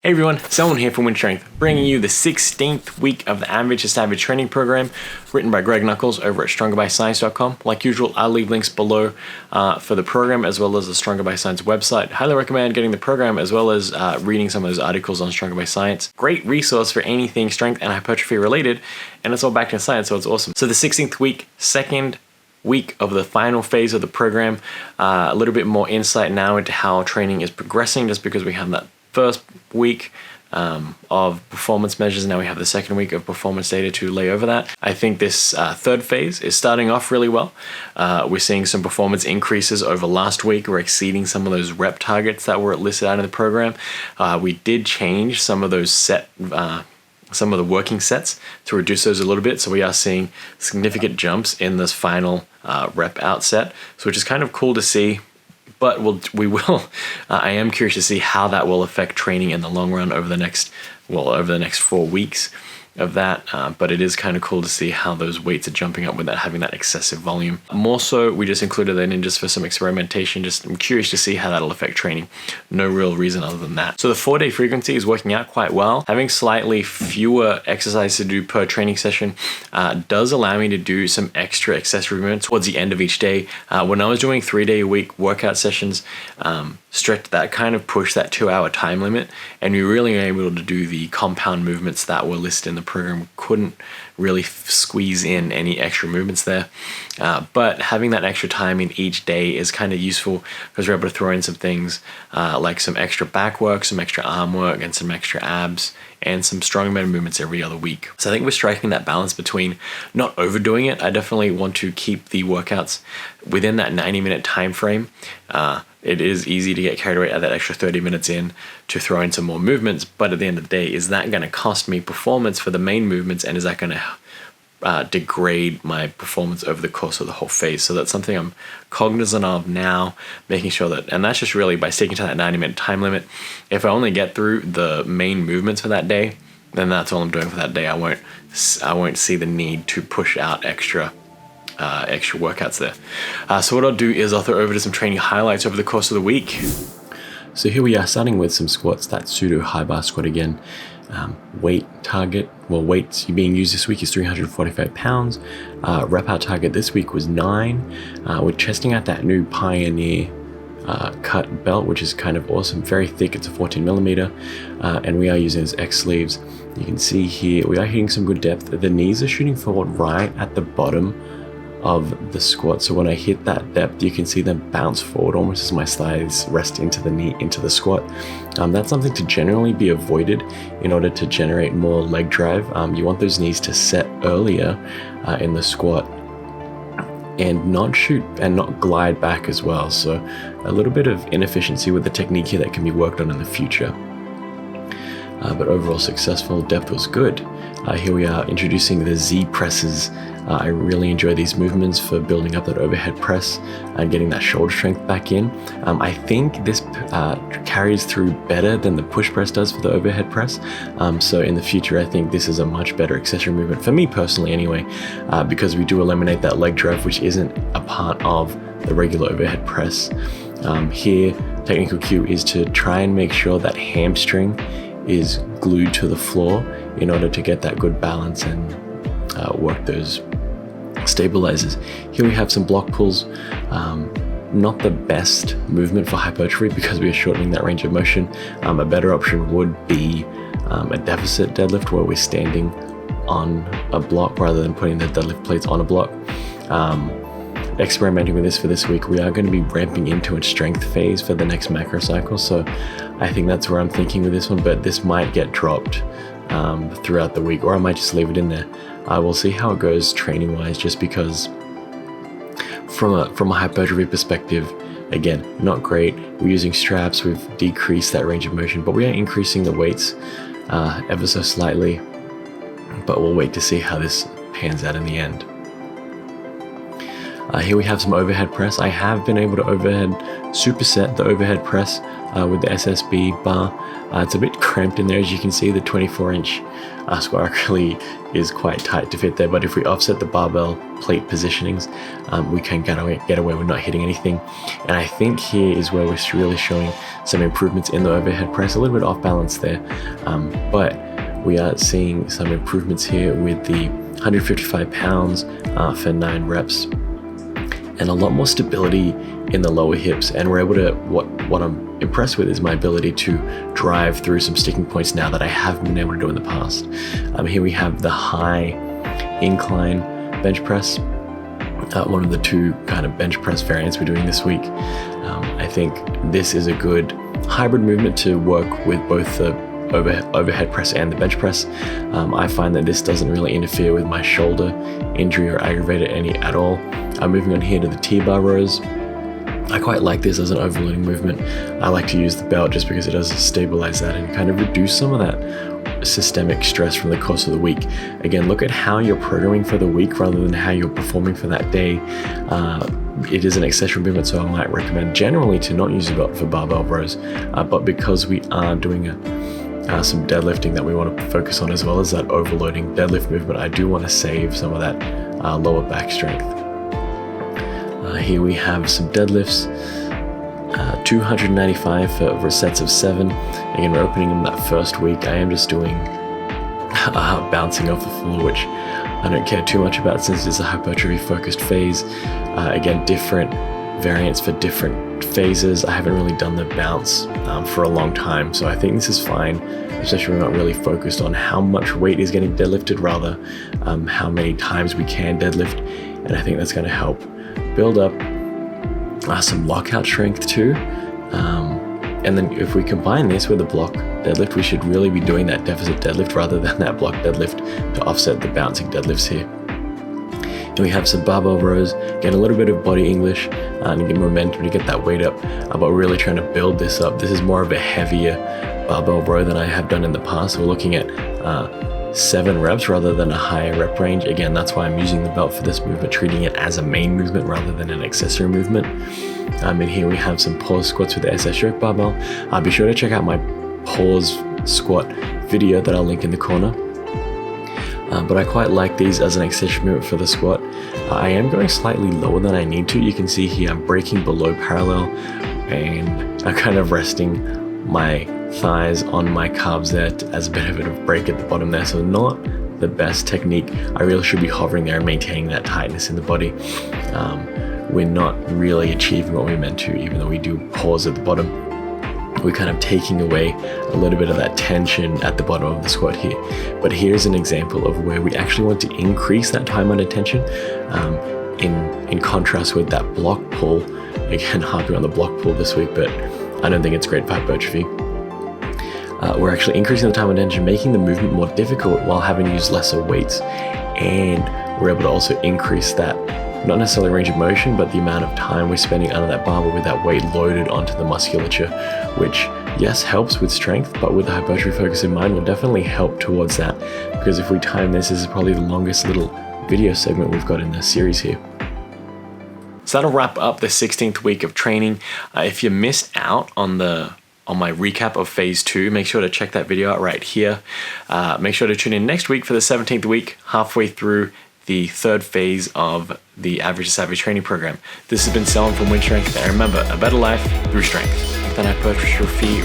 Hey everyone, Selwyn here from Wynn Strength, bringing you the 16th week of the Average to Savage training program, written by Greg Nuckols over at StrongerByScience.com. Like usual, I'll leave links below for the program as well as the Stronger by Science website. Highly recommend getting the program as well as reading some of those articles on Stronger by Science. Great resource for anything strength and hypertrophy related, and it's all backed in science, so it's awesome. So the 16th week, second week of the final phase of the program, a little bit more insight now into how training is progressing, just because we have that first week of performance measures. Now we have the second week of performance data to lay over that. I think this third phase is starting off really well. We're seeing some performance increases over last week. We're exceeding some of those rep targets that were listed out in the program. We did change some of those some of the working sets to reduce those a little bit. So we are seeing significant jumps in this final rep out set, so which is kind of cool to see. But I am curious to see how that will affect training in the long run over the next 4 weeks of that. But it is kind of cool to see how those weights are jumping up without having that excessive volume. More so, we just included that in just for some experimentation. I'm curious to see how that'll affect training. No real reason other than that. So the 4-day frequency is working out quite well. Having slightly fewer exercises to do per training session does allow me to do some extra accessory movements towards the end of each day. When I was doing 3-day-a-week workout sessions, stretch that kind of pushed that 2-hour time limit, and we really were able to do the compound movements that were listed in the program. Couldn't really squeeze in any extra movements there, but having that extra time in each day is kind of useful because we're able to throw in some things like some extra back work, some extra arm work, and some extra abs, and some strongman movements every other week. So I think we're striking that balance between not overdoing it. I definitely want to keep the workouts within that 90-minute time frame. It is easy to get carried away at that extra 30 minutes in to throw in some more movements, but at the end of the day, is that going to cost me performance for the main movements, and is that going to degrade my performance over the course of the whole phase? So that's something I'm cognizant of now, making sure that, and that's just really by sticking to that 90-minute time limit. If I only get through the main movements for that day, then that's all I'm doing for that day. I won't see the need to push out extra workouts there. So what I'll do is I'll throw over to some training highlights over the course of the week. So here we are, starting with some squats, that pseudo high bar squat again. Weight target, weights being used this week is 345 pounds. Rep out target this week was 9. We're testing out that new Pioneer cut belt, which is kind of awesome, very thick. It's a 14 millimeter, and we are using those X sleeves. You can see here we are hitting some good depth. The knees are shooting forward right at the bottom of the squat, so when I hit that depth, you can see them bounce forward almost as my thighs rest into the knee, into the squat. That's something to generally be avoided in order to generate more leg drive. You want those knees to set earlier in the squat and not shoot and not glide back as well. So a little bit of inefficiency with the technique here that can be worked on in the future. But overall successful, depth was good. Here we are introducing the Z presses. I really enjoy these movements for building up that overhead press and getting that shoulder strength back in. I think this carries through better than the push press does for the overhead press. So in the future, I think this is a much better accessory movement for me personally anyway, because we do eliminate that leg drive, which isn't a part of the regular overhead press. Here, technical cue is to try and make sure that hamstring is glued to the floor in order to get that good balance and work those stabilizers. Here we have some block pulls. Not the best movement for hypertrophy because we are shortening that range of motion. A better option would be a deficit deadlift where we're standing on a block rather than putting the deadlift plates on a block. Experimenting with this for this week, we are going to be ramping into a strength phase for the next macro cycle, so I think that's where I'm thinking with this one, but this might get dropped throughout the week, or I might just leave it in there. I will see how it goes training wise, just because from a hypertrophy perspective, again, not great. We're using straps, we've decreased that range of motion, but we are increasing the weights ever so slightly, but we'll wait to see how this pans out in the end. Here we have some overhead press. I have been able to superset the overhead press with the SSB bar. It's a bit cramped in there, as you can see. The 24-inch squat rack really is quite tight to fit there, but if we offset the barbell plate positionings, we can get away with not hitting anything. And I think here is where we're really showing some improvements in the overhead press. A little bit off balance there, but we are seeing some improvements here with the 155 pounds for 9 reps, and a lot more stability in the lower hips. And we're able to, what I'm impressed with is my ability to drive through some sticking points now that I haven't been able to do in the past. Here we have the high incline bench press, one of the 2 kind of bench press variants we're doing this week. I think this is a good hybrid movement to work with both the overhead press and the bench press. I find that this doesn't really interfere with my shoulder injury or aggravate it any at all. Moving on here to the T-bar rows. I quite like this as an overloading movement. I like to use the belt just because it does stabilize that and kind of reduce some of that systemic stress from the course of the week. Again, look at how you're programming for the week rather than how you're performing for that day. It is an accessory movement, so I might recommend generally to not use the belt for barbell rows, but because we are doing some deadlifting that we want to focus on, as well as that overloading deadlift movement, I do want to save some of that lower back strength. Here we have some deadlifts, 295 for sets of 7. Again, we're opening them that first week. I am just doing bouncing off the floor, which I don't care too much about since it's a hypertrophy focused phase. Again, different variants for different phases. I haven't really done the bounce for a long time, so I think this is fine, especially when we're not really focused on how much weight is getting deadlifted, rather how many times we can deadlift. And I think that's going to help build up some lockout strength too. And then if we combine this with a block deadlift, we should really be doing that deficit deadlift rather than that block deadlift to offset the bouncing deadlifts here. And we have some barbell rows, get a little bit of body English and get momentum to get that weight up, but we're really trying to build this up. This is more of a heavier barbell row than I have done in the past. So we're looking at 7 reps rather than a higher rep range. Again, that's why I'm using the belt for this movement, treating it as a main movement rather than an accessory movement. And here we have some pause squats with the SS stroke barbell. Be sure to check out my pause squat video that I'll link in the corner. But I quite like these as an accessory movement for the squat. I am going slightly lower than I need to. You can see here I'm breaking below parallel and I'm kind of resting my thighs on my calves there as a bit of a break at the bottom there. So not the best technique. I really should be hovering there and maintaining that tightness in the body. We're not really achieving what we're meant to, even though we do pause at the bottom. We're kind of taking away a little bit of that tension at the bottom of the squat here. But here's an example of where we actually want to increase that time under tension in contrast with that block pull. Again, harping on the block pull this week, but I don't think it's great for hypertrophy. We're actually increasing the time under tension, making the movement more difficult while having to use lesser weights. And we're able to also increase that, not necessarily range of motion, but the amount of time we're spending under that barbell with that weight loaded onto the musculature, which, yes, helps with strength, but with the hypertrophy focus in mind, will definitely help towards that. Because if we time this is probably the longest little video segment we've got in this series here. So that'll wrap up the 16th week of training. If you missed out on my recap of phase 2, make sure to check that video out right here. Make sure to tune in next week for the 17th week, halfway through the 3rd phase of the Average to Savage training program. This has been Selwyn from Wynn Strength, and remember, a better life through strength. Then hypertrophy.